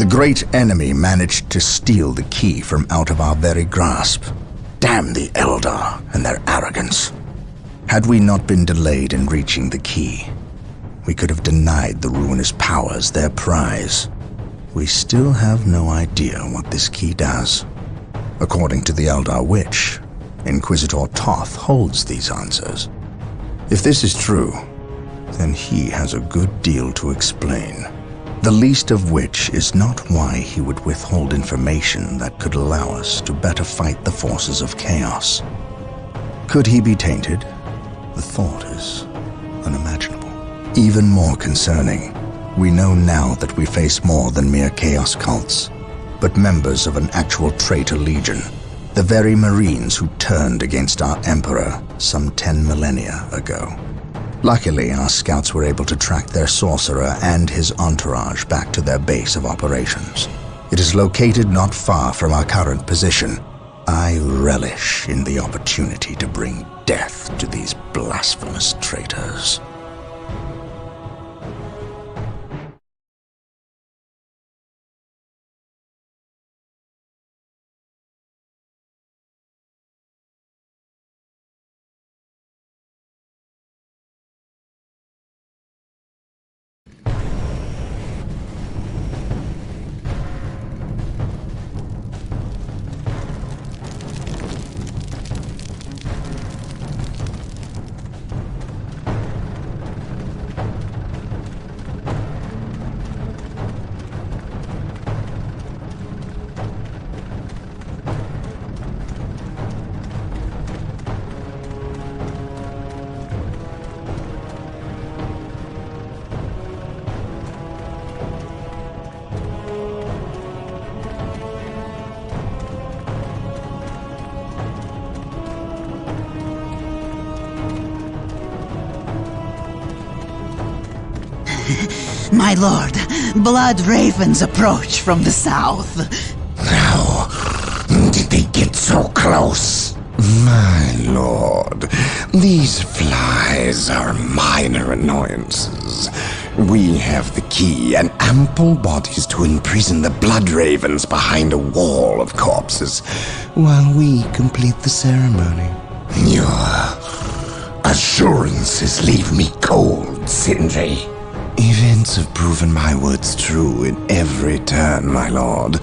The great enemy managed to steal the key from out of our very grasp. Damn the Eldar and their arrogance. Had we not been delayed in reaching the key, we could have denied the ruinous powers their prize. We still have no idea what this key does. According to the Eldar Witch, Inquisitor Toth holds these answers. If this is true, then he has a good deal to explain. The least of which is not why he would withhold information that could allow us to better fight the forces of chaos. Could he be tainted? The thought is unimaginable. Even more concerning, we know now that we face more than mere chaos cults, but members of an actual traitor legion, the very Marines who turned against our Emperor some 10 millennia ago. Luckily, our scouts were able to track their sorcerer and his entourage back to their base of operations. It is located not far from our current position. I relish in the opportunity to bring death to these blasphemous traitors. My lord, blood ravens approach from the south. How did they get so close? My lord, these flies are minor annoyances. We have the key and ample bodies to imprison the blood ravens behind a wall of corpses, while we complete the ceremony. Your assurances leave me cold, Sindri. Events have proven my words true in every turn, my lord.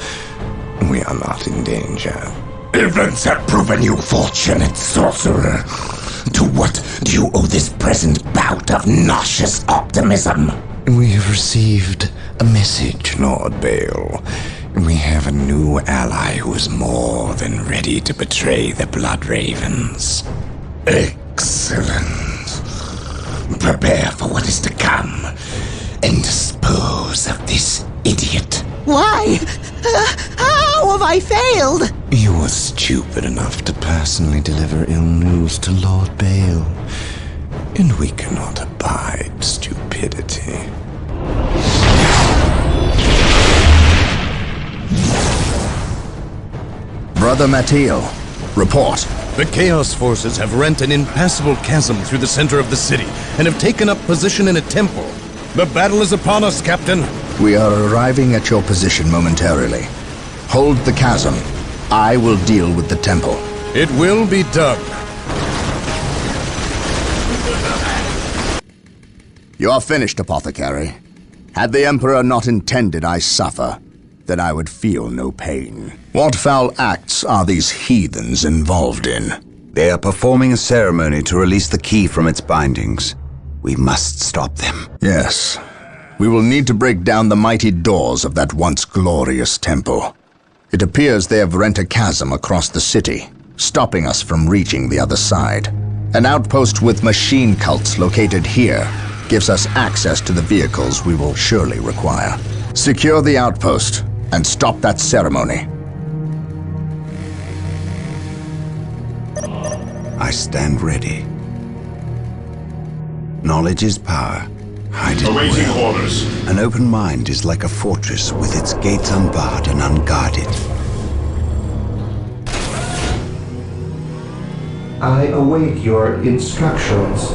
We are not in danger. Events have proven you fortunate, sorcerer. To what do you owe this present bout of nauseous optimism? We have received a message, Lord Bale. We have a new ally who is more than ready to betray the Blood Ravens. Excellent. Prepare for what is to come, and dispose of this idiot. Why? How have I failed? You were stupid enough to personally deliver ill news to Lord Bale, and we cannot abide stupidity. Brother Mateo, report. The Chaos forces have rent an impassable chasm through the center of the city and have taken up position in a temple. The battle is upon us, Captain. We are arriving at your position momentarily. Hold the chasm. I will deal with the temple. It will be done. You are finished, Apothecary. Had the Emperor not intended I suffer, then I would feel no pain. What foul acts are these heathens involved in? They are performing a ceremony to release the key from its bindings. We must stop them. Yes. We will need to break down the mighty doors of that once glorious temple. It appears they have rent a chasm across the city, stopping us from reaching the other side. An outpost with machine cults located here gives us access to the vehicles we will surely require. Secure the outpost and stop that ceremony. I stand ready. Knowledge is power. Hide it Awaiting well. orders. An open mind is like a fortress with its gates unbarred and unguarded. I await your instructions.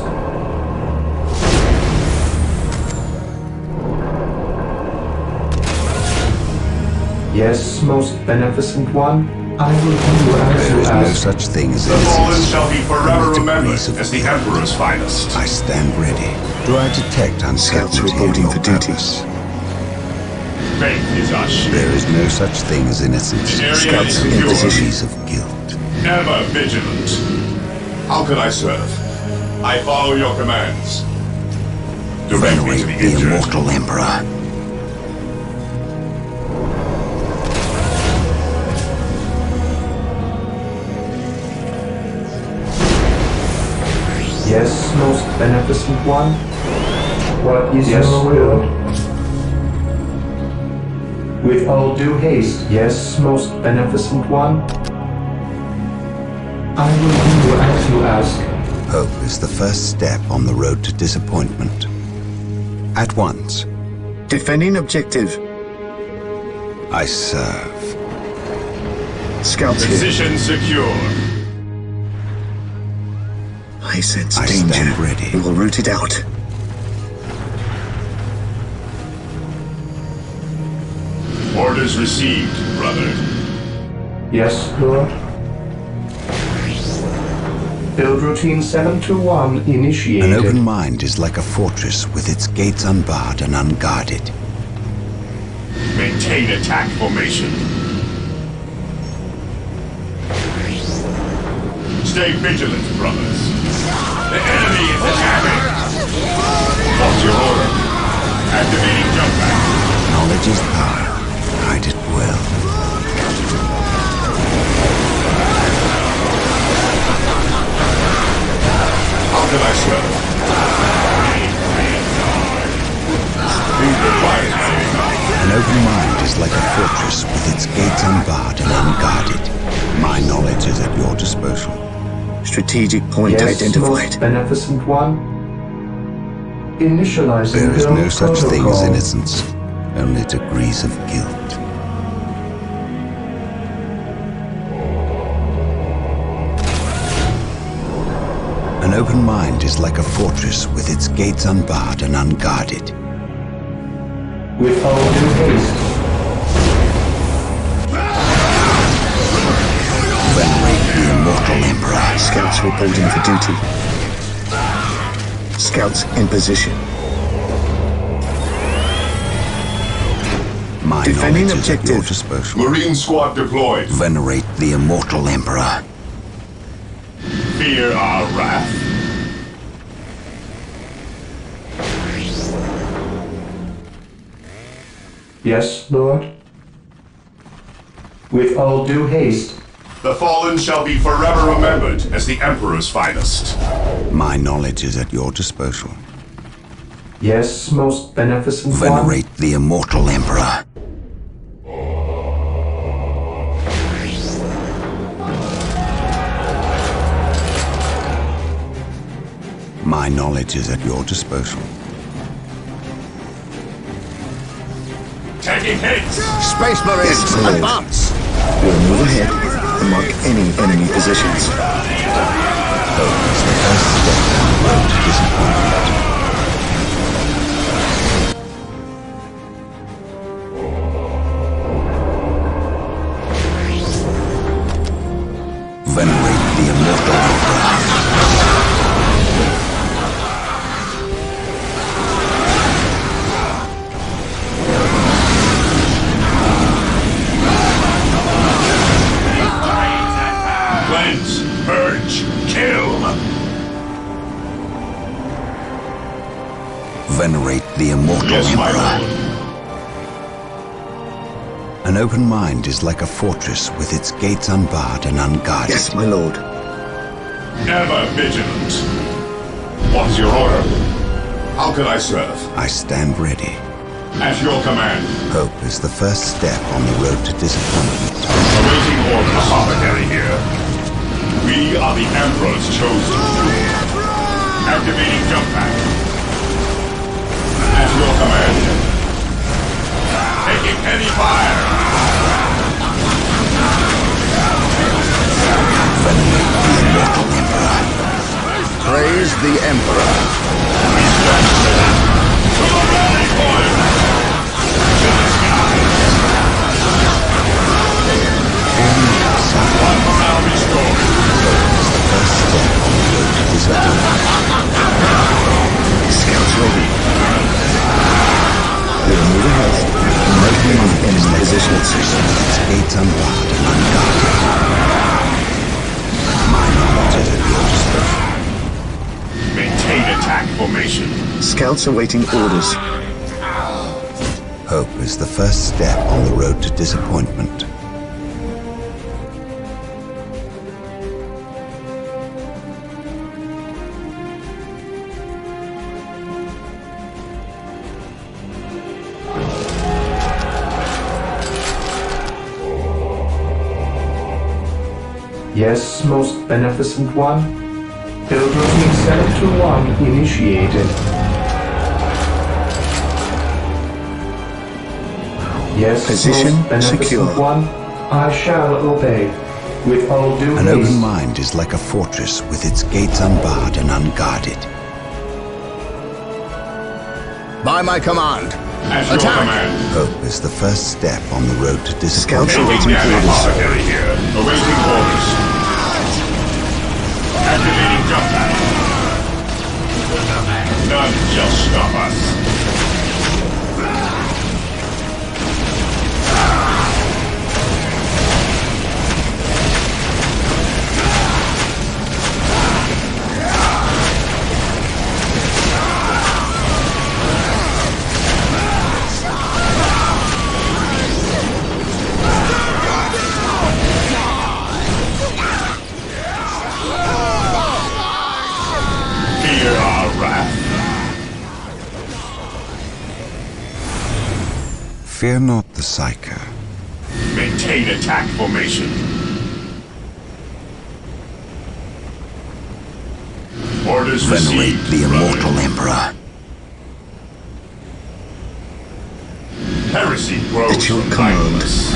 Yes, most beneficent one. I will do as There you is no ask. such thing as The fallen innocence. shall be forever Only remembered degrees of as the guilt. Emperor's finest. I stand ready. Do I detect Scouts uncertainty in reporting your for duty. purpose? Faith is our shield. There is no such thing as innocence. The area Scouts is in secure. position. Degrees of guilt. Ever vigilant. How can I serve? I follow your commands. Direct me to Venerate the the injured. immortal emperor. Yes, most beneficent one. What is your will? With all due haste, yes, most beneficent one. I will do as you ask. Hope is the first step on the road to disappointment. At once, Defending objective. I serve. Scouts here. Position secure. I sense I danger. stand ready. We will root it out. Orders received, brother. Yes, Lord. Build routine 721 initiated. An open mind is like a fortress with its gates unbarred and unguarded. Maintain attack formation. Stay vigilant, brothers. The enemy is attacking. What's your order? Activating jump back. Knowledge is power. Hide it well. How can I serve? Who requires my aid? An open mind is like a fortress with its gates unbarred and unguarded. My knowledge is at your disposal. Strategic point Yes, identified. most beneficent one. Initializing There is build no such thing as protocol. innocence, only degrees of guilt. An open mind is like a fortress with its gates unbarred and unguarded. With all due haste. Venerate the immortal emperor. Scouts reporting for duty. Scouts in position. My Defending knowledge is at your objective. disposal. Marine squad deployed. Venerate the immortal emperor. Fear our wrath. Yes, Lord. With all due haste. The fallen shall be forever remembered as the Emperor's finest. My knowledge is at your disposal. Yes, most beneficent one. Venerate the immortal emperor. My knowledge is at your disposal. Taking hits! Space Marines, Yes, my lord. advance! We'll move ahead and mark any enemy positions. Hope is the first step on the road to disappointment. Venerate the immortal emperor. Cleanse, purge, kill! Venerate the immortal Yes, my emperor. lord. An open mind is like a fortress with its gates unbarred and unguarded. Yes, my lord. Ever vigilant. What's your order? How can I serve? I stand ready. At your command. Hope is the first step on the road to disappointment. Awaiting orders. Apothecary here. We are the Emperor's chosen. Activating jump pack. At your command. Taking heavy fire. Venerate the immortal emperor. Praise the Emperor. To the rally point! To the skies! position. Its gates unbarred and unguarded. My knowledge is at your disposal. Maintain attack formation. Scouts awaiting orders. Hope is the first step on the road to disappointment. Yes, most beneficent one. Pilgrimage 721 initiated. Yes, Position most beneficent secure. one. I shall obey. With all due An haste. open mind is like a fortress with its gates unbarred and unguarded. By my command. At your command. Hope is the first step on the road to disappointment. Scouts awaiting orders. Apothecary here. Awaiting orders. Activating jump pad. None shall stop us. Fear our wrath. Fear not the Psyker. Maintain attack formation. Orders Venerate received. the brother. immortal Emperor. Heresy grows At your mindless.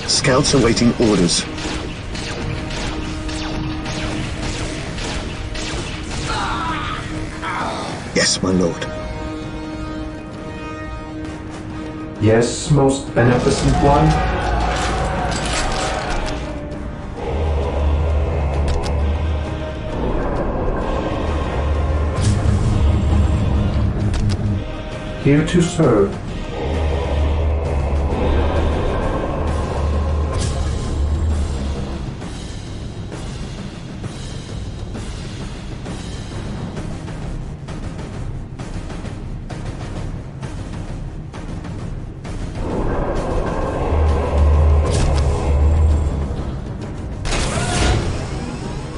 Scouts awaiting orders. Yes, my lord. Yes, most beneficent one. Here to serve.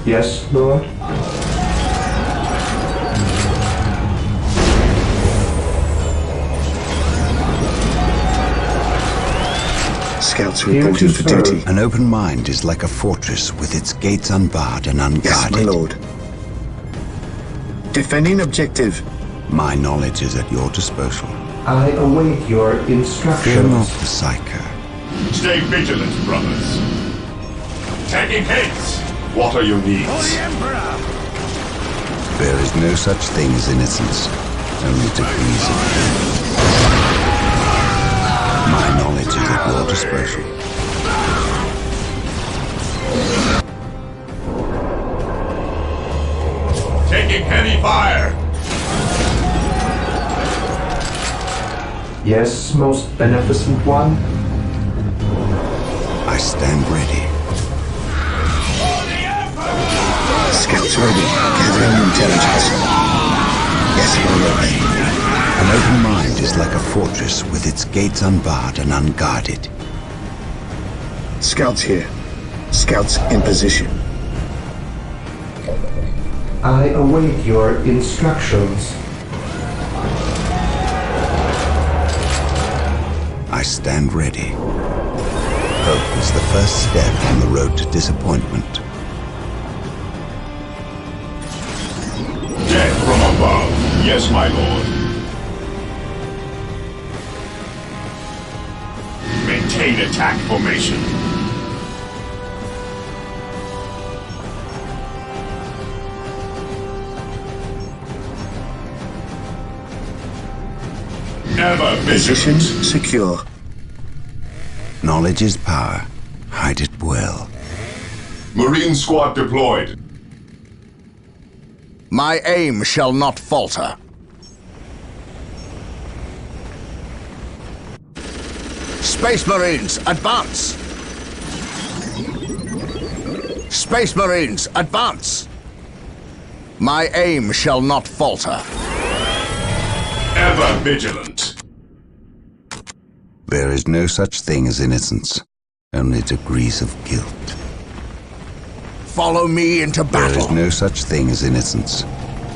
Yes, Lord. Scouts Here to reporting for serve. duty. An open mind is like a fortress with its gates unbarred and unguarded. Yes, my lord. Defending objective. My knowledge is at your disposal. I await your Fear instructions. not the Psyker. Stay vigilant, brothers. Taking hits. What are your needs? There is no such thing as innocence, only degrees of guilt. My knowledge is at your disposal. Taking heavy fire. Yes, most beneficent one. I stand ready. Scouts ready. Gathering intelligence. Yes, my lord. An open mind is like a fortress with its gates unbarred and unguarded. Scouts here. Scouts in position. I await your instructions. I stand ready. Hope is the first step on the road to disappointment. Death from above. Yes, my lord. Maintain attack formation. Never Position vigilant. secure. Knowledge is power. Hide it well. Marine squad deployed. My aim shall not falter. Space Marines, advance! Space Marines, advance! My aim shall not falter. Ever vigilant. There is no such thing as innocence, only degrees of guilt. Follow me into There is battle. no such thing as innocence,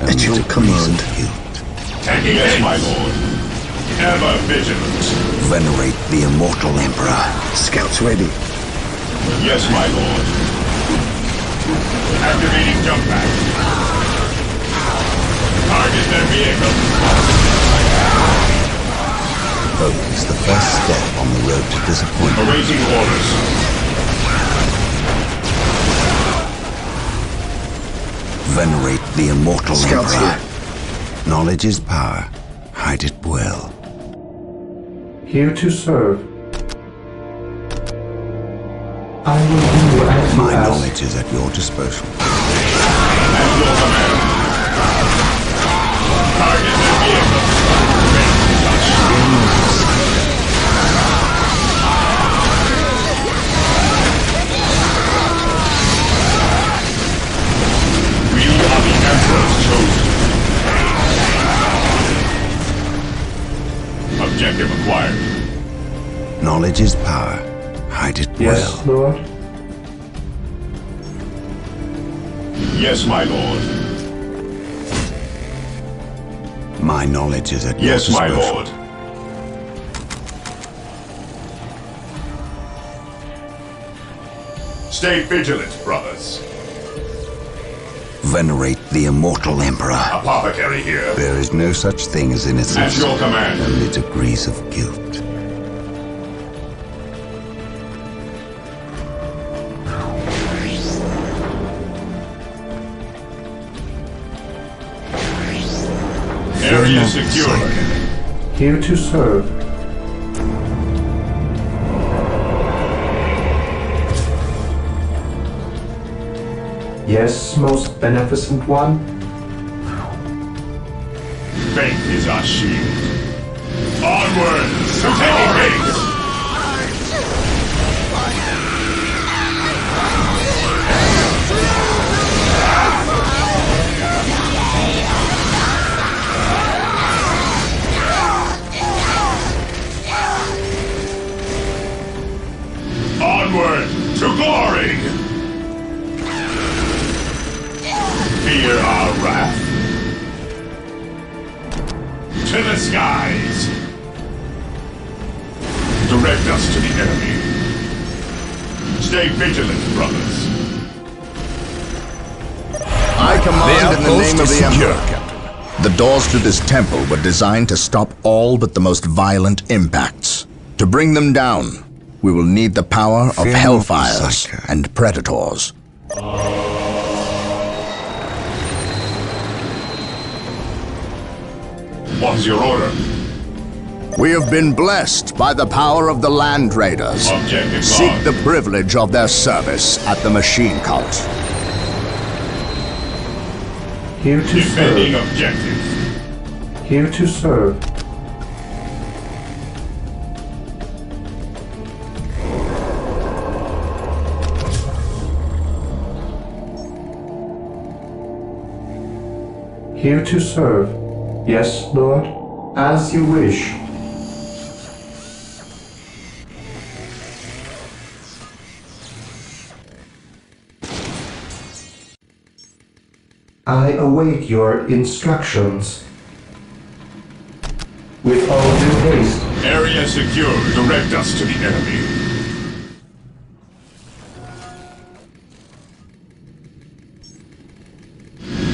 only At your degrees command. of guilt. Taking yes, my lord. Ever vigilant. Venerate the immortal Emperor. Scouts ready. Yes, my lord. Activating jump pack. Target their vehicle. Hope is the first step on the road to disappointment. Awaiting orders. Venerate the immortal Scouts Emperor. here. Knowledge is power. Hide it well. Here to serve. I will do as you My ask. knowledge is at your disposal. At your command. Target their vehicle. We are the Emperor's chosen. Objective acquired. Knowledge is power. Hide it Yes, well. Lord. Yes, my lord. My knowledge is at your Yes, my disposal. lord. Stay vigilant, brothers. Venerate the immortal Emperor. Apothecary here. There is no such thing as At innocence, your command. only degrees of guilt. Area secured. Here to serve. Yes, most beneficent one. Faith is our shield. Onward to taking base. Onward to glory. Fear our wrath. To the skies. Direct us to the enemy. Stay vigilant, brothers. I command in the outpost name of is the secure, Emperor. The doors to this temple were designed to stop all but the most violent impacts. To bring them down, we will need the power of Fear not, hellfires Psycho. and predators. What is your order? We have been blessed by the power of the Land Raiders. Objective Seek locked. the privilege of their service at the machine cult. Here to Defending serve. objective. Here to serve. Here to serve. Yes, Lord. As you wish. I await your instructions. With all due haste. Area secure. Direct us to the enemy.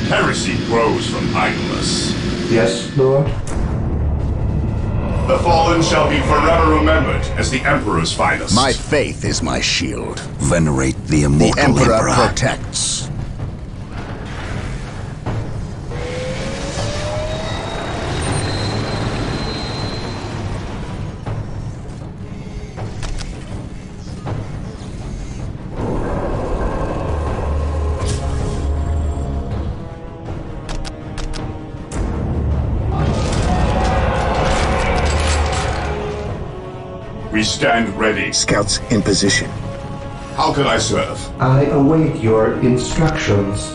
Heresy grows from idleness. Yes, Lord. The fallen shall be forever remembered as the Emperor's finest. My faith is my shield. Venerate the The immortal Emperor Emperor. protects. We stand ready. Scouts in position. How can I serve? I await your instructions.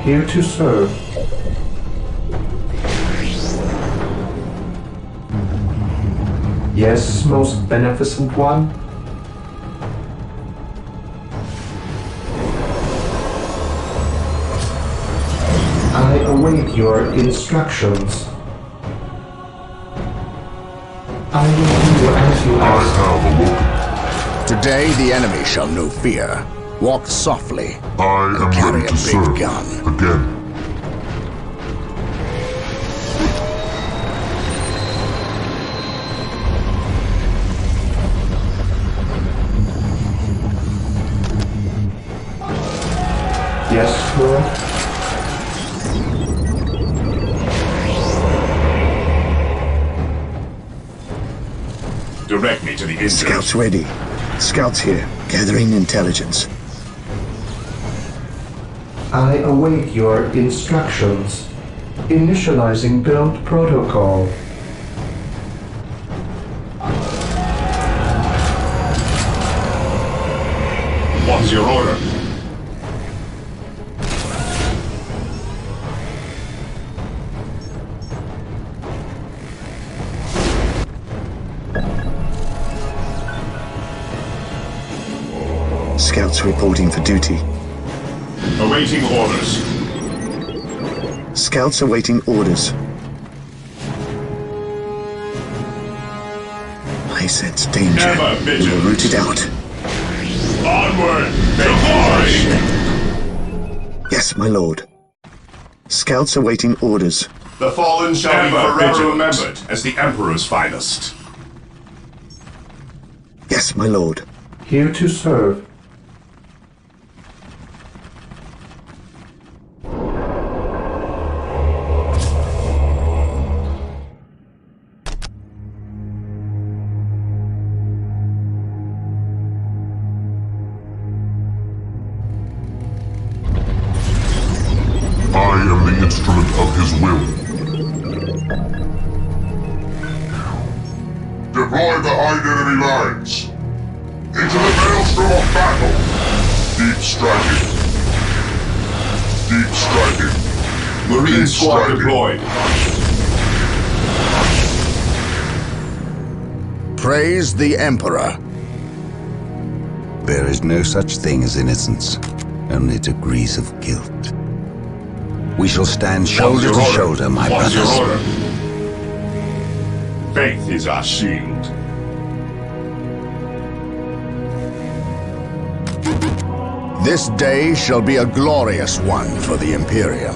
Here to serve. Yes, most beneficent one. I await your instructions. I will do as you ask. have awoken. Today the enemy shall know fear. Walk softly I am carry ready a to big serve gun. again. Yes, Lord. Direct me to the injured. Scouts ready. Scouts here, gathering intelligence. I await your instructions. Initializing build protocol. What's your order? Scouts reporting for duty. Awaiting orders. Scouts awaiting orders. I sense danger. Ever We will vigilant. root it out. Onward to glory! Yes, my lord. Scouts awaiting orders. The fallen shall be forever remembered as the Emperor's finest. Yes, my lord. Here to serve. I am the instrument of his will. Deploy behind enemy lines. Into the maelstrom of battle. Deep striking. Deep striking. Marine squad deployed. Praise the Emperor. There is no such thing as innocence, only degrees of guilt. We shall stand shoulder to shoulder, my What's your brothers. order? Faith is our shield. This day shall be a glorious one for the Imperium.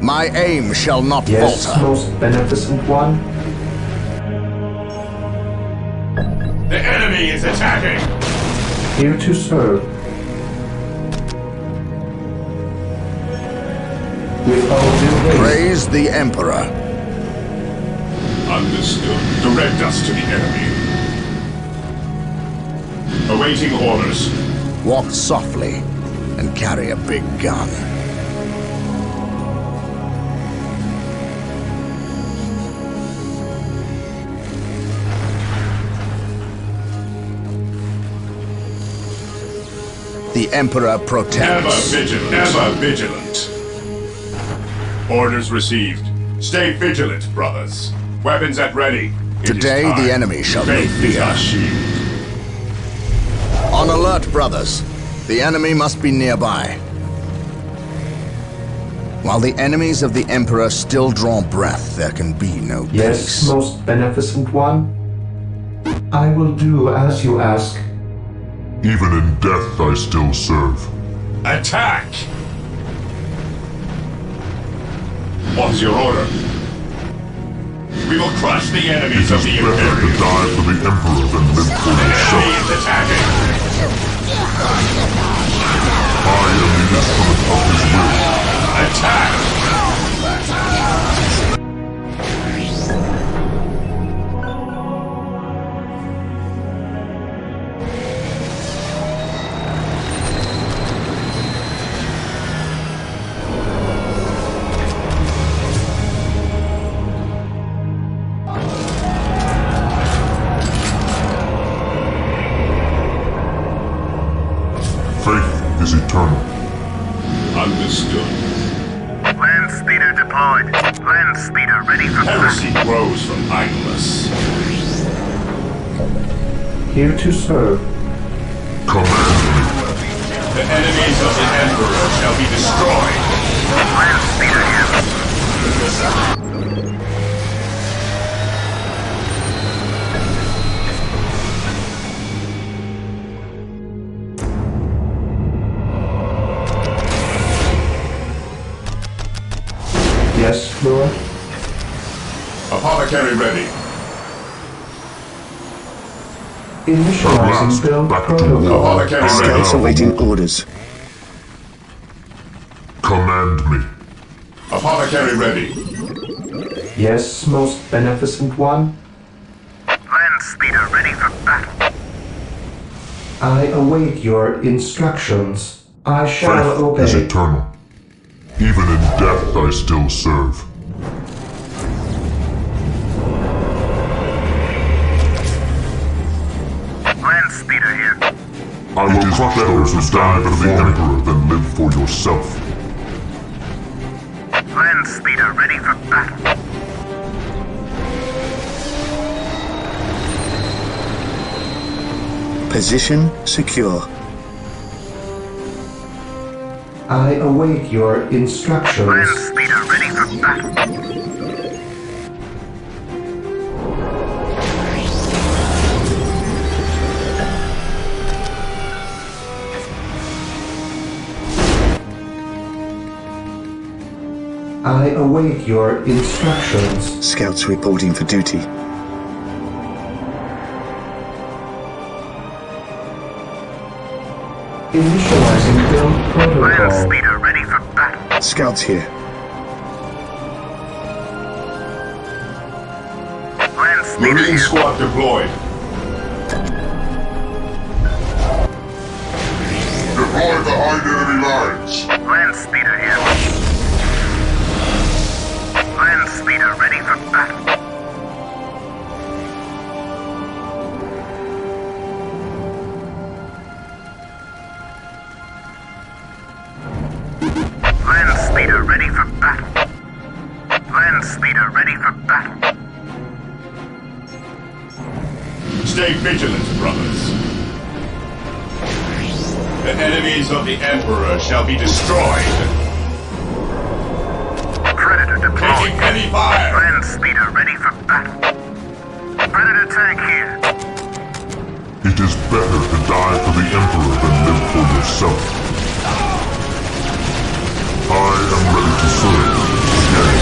My aim shall not Yes, falter. most beneficent one. The enemy is attacking! Here to serve. With all due haste. Praise the Emperor. Understood. Direct us to the enemy. Awaiting orders. Walk softly and carry a big gun. The Emperor Ever protects. vigilant. Ever vigilant. Orders received. Stay vigilant, brothers. Weapons at ready. It is Today time. the enemy shall know Faith is fear. our shield. On alert, brothers. The enemy must be nearby. While the enemies of the Emperor still draw breath, there can be no Yes, peace. most beneficent one. I will do as you ask. Even in death I still serve. Attack! What's your order? We will crush the enemies of the Imperium. It is better to die for the Emperor than live for yourself. The enemy is attacking! I am the instrument of his will. Attack! is eternal. Understood. Land speeder deployed. Land speeder ready for Heresy grows from idleness. Here to serve. Command me. The enemies of the Emperor shall be destroyed. land speeder here. Yes, Lord. Apothecary ready. Initializing build protocol. Apothecary Scouts ready. awaiting orders. Command me. Apothecary ready. Yes, most beneficent one. Land speeder ready for battle. I await your instructions. I shall Faith is obey. eternal. Even in death I still serve. Land speeder here. I will crush those who die for the Emperor than live for yourself. Land speeder ready for battle. Position secure. I await your Land instructions. speeder ready for battle. I await your instructions. Scouts reporting for duty. Initializing build Land protocol. speeder ready for battle. Scouts here. Land speeder Marine here. squad deployed. Deploy behind enemy lines. Land speeder here. Land speeder ready for battle. Land speeder ready for battle. Land speeder ready for battle. Stay vigilant, brothers. The enemies of the Emperor shall be destroyed. Predator deployed. Taking heavy fire. Land speeder ready for battle. Predator tank here. It is better to die for the Emperor than live for yourself. I am ready to serve. Yes.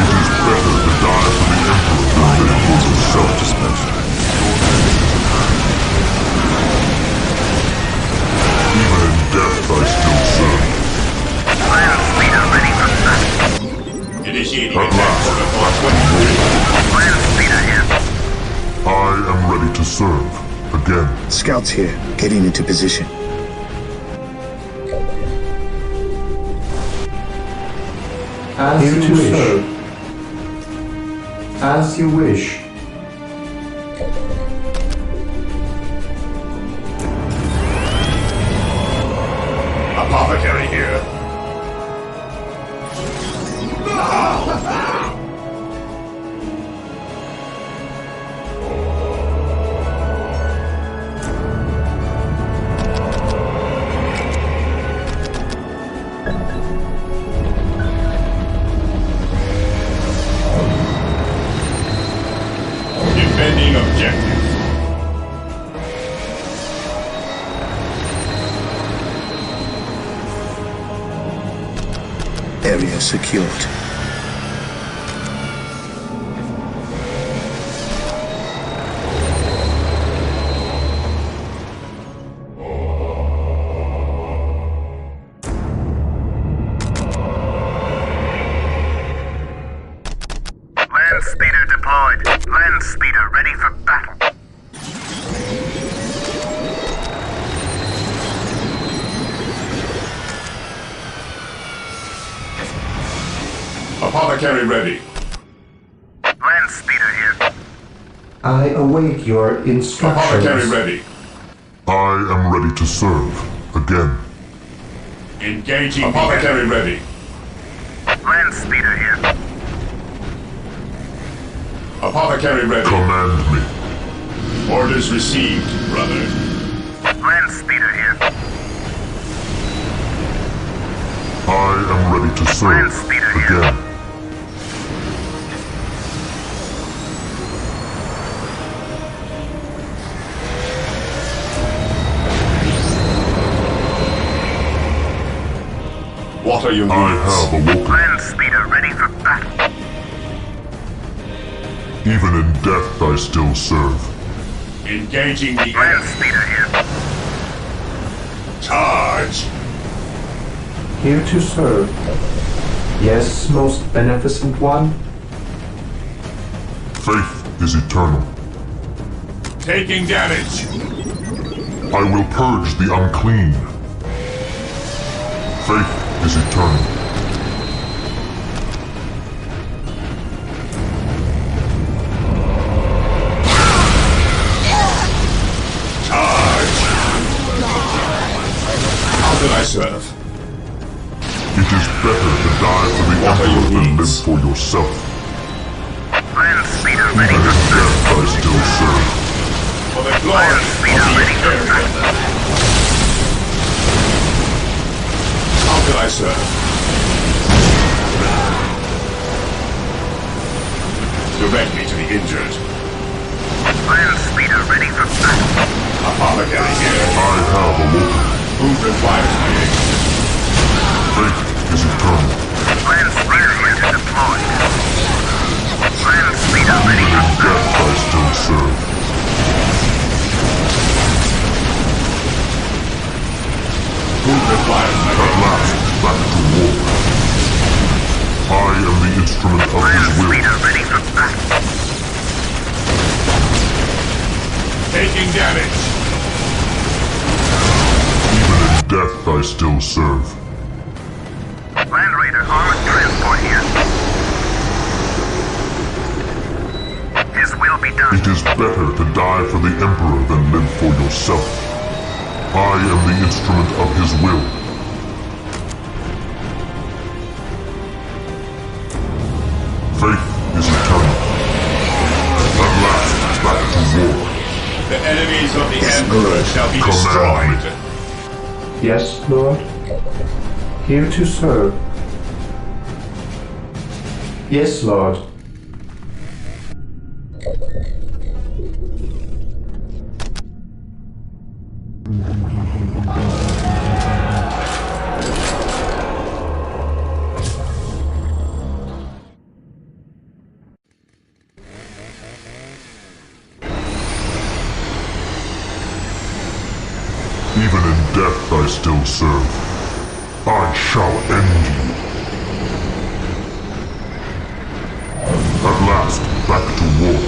It is better to die for the Emperor than live for yourself. Even in death I still serve. Land speeder ready for battle. Initiating attack protocol 23. Land speeder here. I am ready to serve. Again. Scouts here. Getting into position. As you wish. As you wish. Apothecary here. Defending objective. Area secured. Land speeder deployed. Land speeder ready for battle. Apothecary ready. Land speeder here. I await your Apothecary instructions. ready. I am ready to serve. Again. Engaging Apothecary ready. Land speeder here. Apothecary ready. Command me. Orders received, brother. Land speeder here. I am ready to serve. Land speeder here. Again. What are your needs? I have awoken. Land speeder ready for battle. Even in death I still serve. Engaging the land speeder here. Charge! Here to serve. Yes, most beneficent one. Faith is eternal. Taking damage. I will purge the unclean. Faith is eternal. Charge! How can I serve? It is better to die for the Emperor than live for yourself. Land speeder Even ready in for death I still serve. For the glory Land speeder of the ready for Imperium. battle. How can I serve? Direct me to the injured. Land speeder ready for battle. Apothecary here. I have awoken. Who requires my aid? Faith is eternal. Land speeder here to deploy. Land speeder ready Even for in death I still serve. Who requires my aid? At last, back to war. I am the instrument of Land his will. speeder ready for battle. Taking damage. Even in death I still serve. Land Raider armored transport here. His will be done. It is better to die for the Emperor than live for yourself. I am the instrument of his will. Faith is eternal. At last, back to war. The enemies of the Emperor shall be destroyed. Yes, Lord. Here to serve. Yes, Lord. Even in death I still serve. I shall end you. At last, back to war.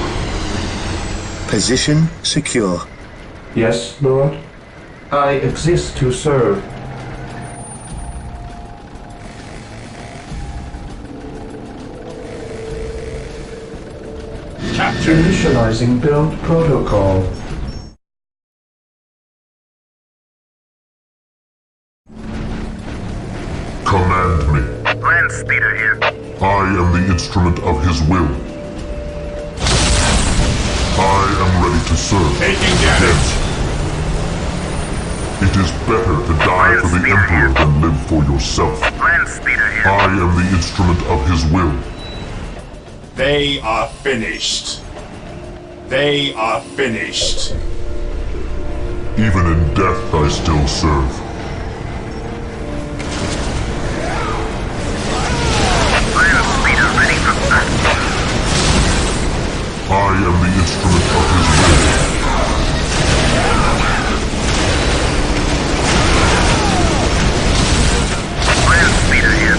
Position secure. Yes, Lord. I exist to serve. Capture. Initializing build protocol. Command me. Land speeder here. I am the instrument of his will. I am ready to serve. Taking damage. It is better to die for the Emperor than live for yourself. Land speeder here. I am the instrument of his will. They are finished. They are finished. Even in death I still serve. Land speeder ready for battle. I am the instrument of his will. Land speeder here.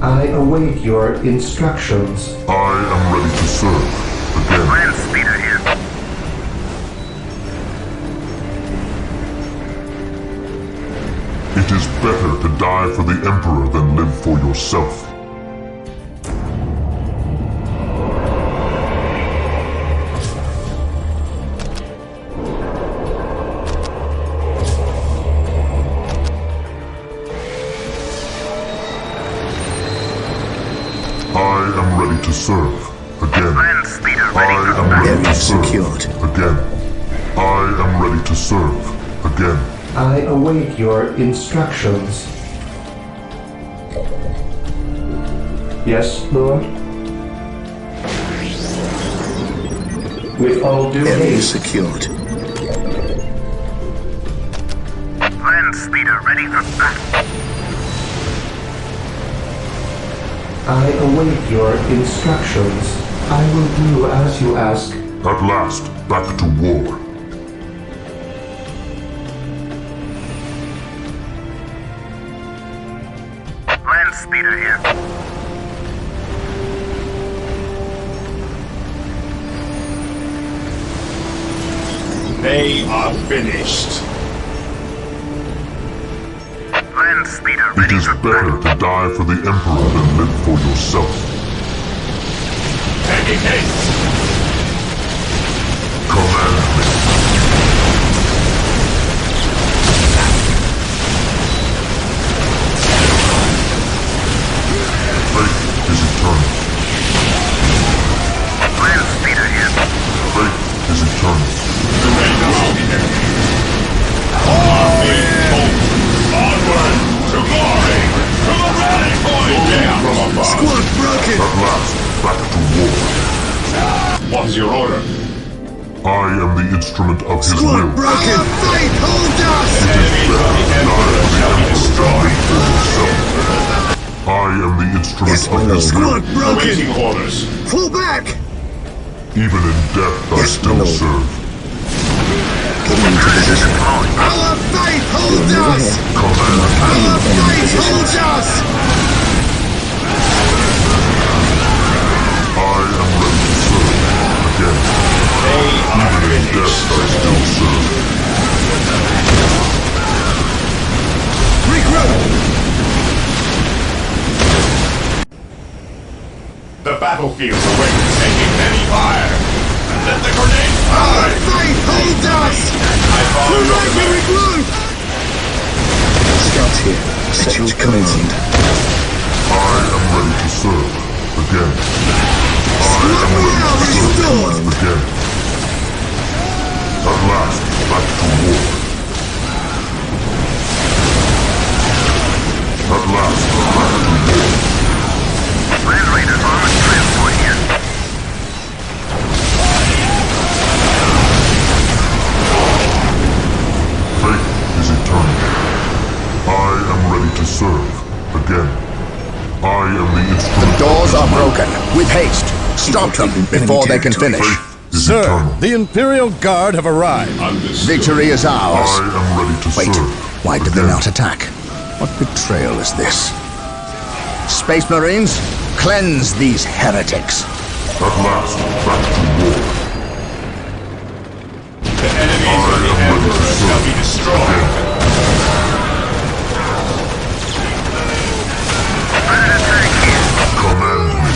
I await your instructions. I am ready to serve. Again. Land speeder here. It is better to die for the Emperor than live for yourself. serve. Again. Land speeder I ready for am ready battle. to serve. Secured. Again. I am ready to serve. Again. I await your instructions. Yes, Lord? With all due Area haste. secured. Land speeder ready for battle. I await your instructions. I will do as you ask. At last, back to war. Land speeder here. They are finished. Land speeder It ready is for better battle. to die for the Emperor than live for yourself. Taking haste! Command me. Faith is eternal. Land speeder here. Faith is eternal. Onward to glory! To the rally point! From above! Squad broken! At last, back to war. What's your order? I am the instrument of his will. broken! Our faith, hold us! It is better to die for the Emperor than live for yourself. I am the instrument of his will. broken! Orders. Pull back! Even in death, I Yes, my still lord. serve. Getting into position. Our faith, hold us! Command me. Our faith, hold us! I am ready to serve. Again. Even in death, I still serve. Regroup! The battlefield awaits, taking heavy fire. Let the grenades fly! Our faith, hold us! I follow your command. Regroup! Scouts here. Set your command. I am ready to serve. Again. I am ready to serve. Again. At last, back to war. At last, back to war. Land Raiders armored transport here. Faith is eternal. I am ready to serve. Again. I am the instrument. Doors are broken. With haste. Stop them before they can finish. Faith is Sir, eternal. the Imperial Guard have arrived. Victory is ours. I am ready to Wait, serve. why did they Again. not attack? What betrayal is this? Space Marines, cleanse these heretics. At last, back to war. The enemies of the Emperor shall be destroyed. Predator tank here. Command me.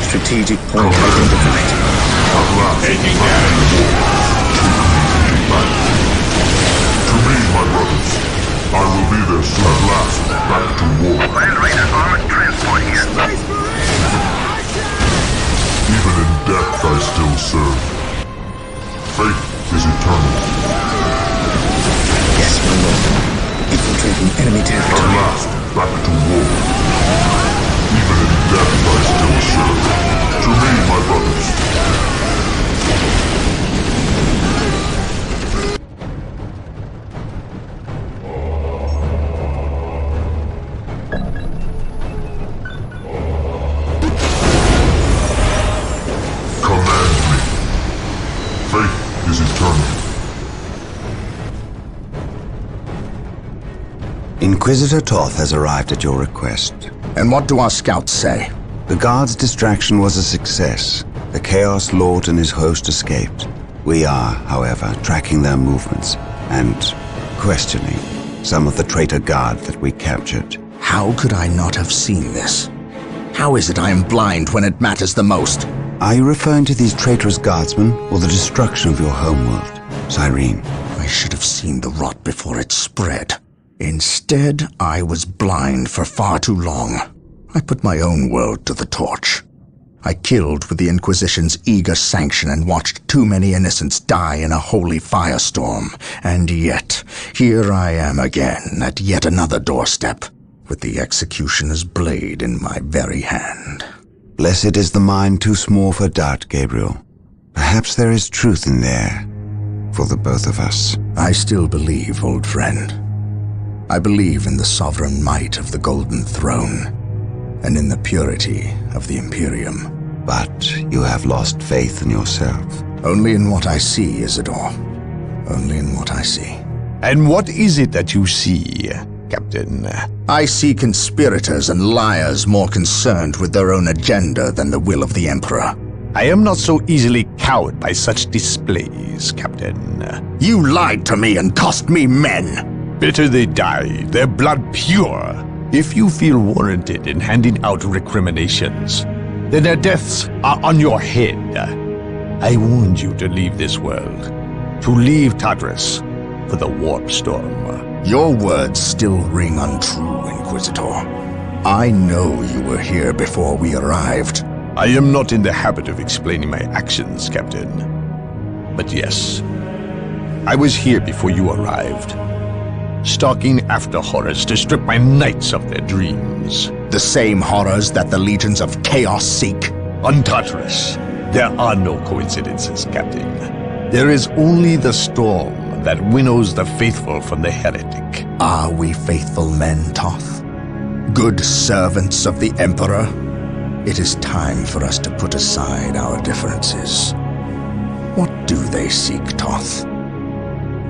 Strategic point identified. At last, taking damage. To me, my brothers. I will be there soon. At last, back to war. Land Raiders armored transport here. Even in death, I still serve. Faith is eternal. Yes, my lord. Infiltrating enemy At territory. last, back to war. Even in death, I still serve. To me, my brothers. Command me. Faith is eternal. Inquisitor Toth has arrived at your request. And what do our scouts say? The guard's distraction was a success. The Chaos Lord and his host escaped. We are, however, tracking their movements and questioning some of the traitor guard that we captured. How could I not have seen this? How is it I am blind when it matters the most? Are you referring to these traitorous guardsmen or the destruction of your homeworld, Cyrene? I should have seen the rot before it spread. Instead, I was blind for far too long. I put my own world to the torch. I killed with the Inquisition's eager sanction and watched too many innocents die in a holy firestorm. And yet, here I am again at yet another doorstep, with the executioner's blade in my very hand. Blessed is the mind too small for doubt, Gabriel. Perhaps there is truth in there, for the both of us. I still believe, old friend. I believe in the sovereign might of the Golden Throne, and in the purity of the Imperium. But you have lost faith in yourself. Only in what I see, Isidore. Only in what I see. And what is it that you see, Captain? I see conspirators and liars more concerned with their own agenda than the will of the Emperor. I am not so easily cowed by such displays, Captain. You lied to me and cost me men! Better they die, their blood pure. If you feel warranted in handing out recriminations, then their deaths are on your head. I warned you to leave this world, to leave Tartarus for the warp storm. Your words still ring untrue, Inquisitor. I know you were here before we arrived. I am not in the habit of explaining my actions, Captain. But yes, I was here before you arrived, stalking after horrors to strip my knights of their dreams. The same horrors that the legions of Chaos seek. On Tartarus, there are no coincidences, Captain. There is only the storm that winnows the faithful from the heretic. Are we faithful men, Toth? Good servants of the Emperor? It is time for us to put aside our differences. What do they seek, Toth?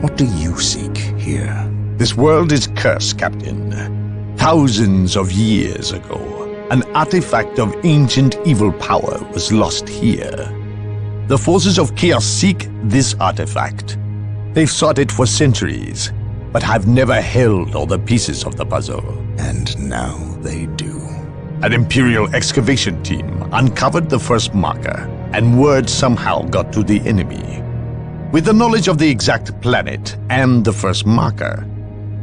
What do you seek here? This world is cursed, Captain. Thousands of years ago, an artifact of ancient evil power was lost here. The forces of Chaos seek this artifact. They've sought it for centuries, but have never held all the pieces of the puzzle. And now they do. An Imperial excavation team uncovered the first marker, and word somehow got to the enemy. With the knowledge of the exact planet and the first marker,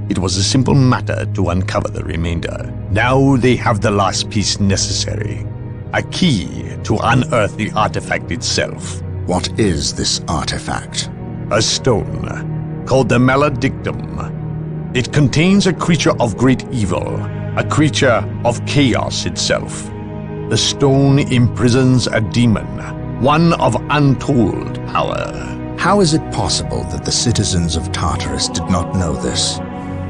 it was a simple matter to uncover the remainder. Now they have the last piece necessary. A key to unearth the artifact itself. What is this artifact? A stone, called the Maledictum. It contains a creature of great evil, a creature of chaos itself. The stone imprisons a demon, one of untold power. How is it possible that the citizens of Tartarus did not know this?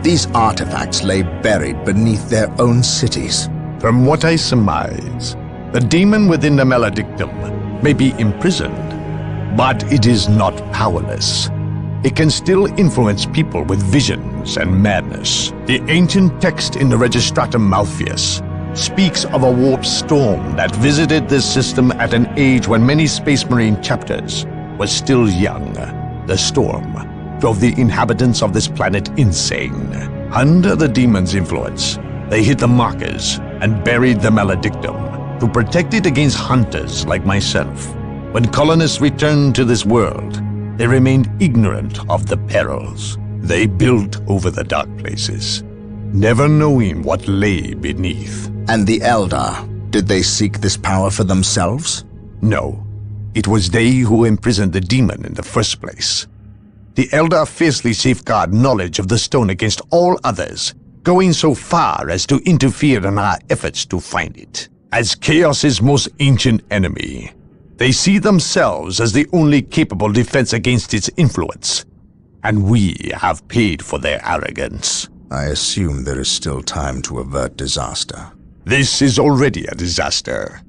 These artifacts lay buried beneath their own cities. From what I surmise, the demon within the Maledictum may be imprisoned, but it is not powerless. It can still influence people with visions and madness. The ancient text in the Registratum Malpheus speaks of a warp storm that visited this system at an age when many Space Marine chapters were still young. The storm drove the inhabitants of this planet insane. Under the demon's influence, they hit the markers and buried the Maledictum to protect it against hunters like myself. When colonists returned to this world, they remained ignorant of the perils. They built over the dark places, never knowing what lay beneath. And the Eldar, did they seek this power for themselves? No, it was they who imprisoned the demon in the first place. The Eldar fiercely safeguard knowledge of the stone against all others, going so far as to interfere in our efforts to find it. As Chaos's most ancient enemy, they see themselves as the only capable defense against its influence, and we have paid for their arrogance. I assume there is still time to avert disaster. This is already a disaster.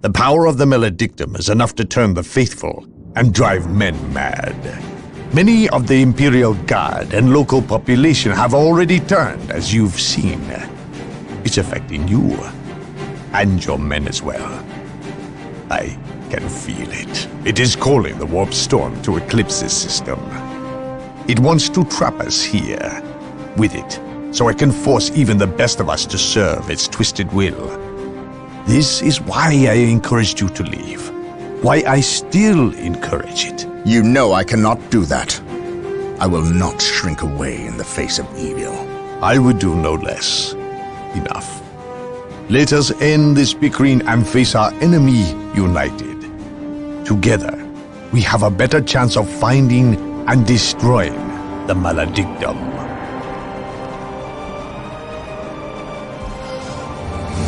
The power of the Maledictum is enough to turn the faithful and drive men mad. Many of the Imperial Guard and local population have already turned, as you've seen. It's affecting you, and your men as well. I can feel it. It is calling the warp storm to eclipse this system. It wants to trap us here, with it, so it can force even the best of us to serve its twisted will. This is why I encouraged you to leave. Why I still encourage it. You know I cannot do that. I will not shrink away in the face of evil. I would do no less. Enough. Let us end this bickering and face our enemy united. Together, we have a better chance of finding and destroying the maledictum.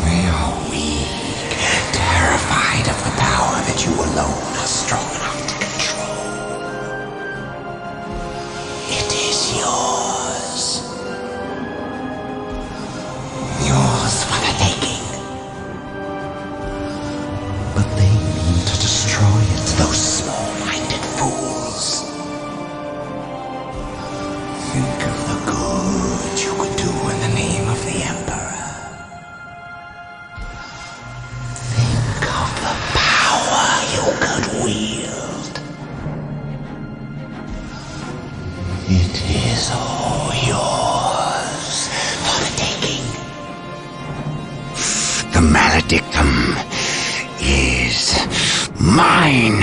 They are weak, terrified of the power that you alone are strong enough to control. It is yours. Yours for the taking. But they mean to destroy it, those small-minded fools. Think of the good you could do in the name of the Emperor. Think of the power you could wield. It is all yours for the taking. The maledictum is mine.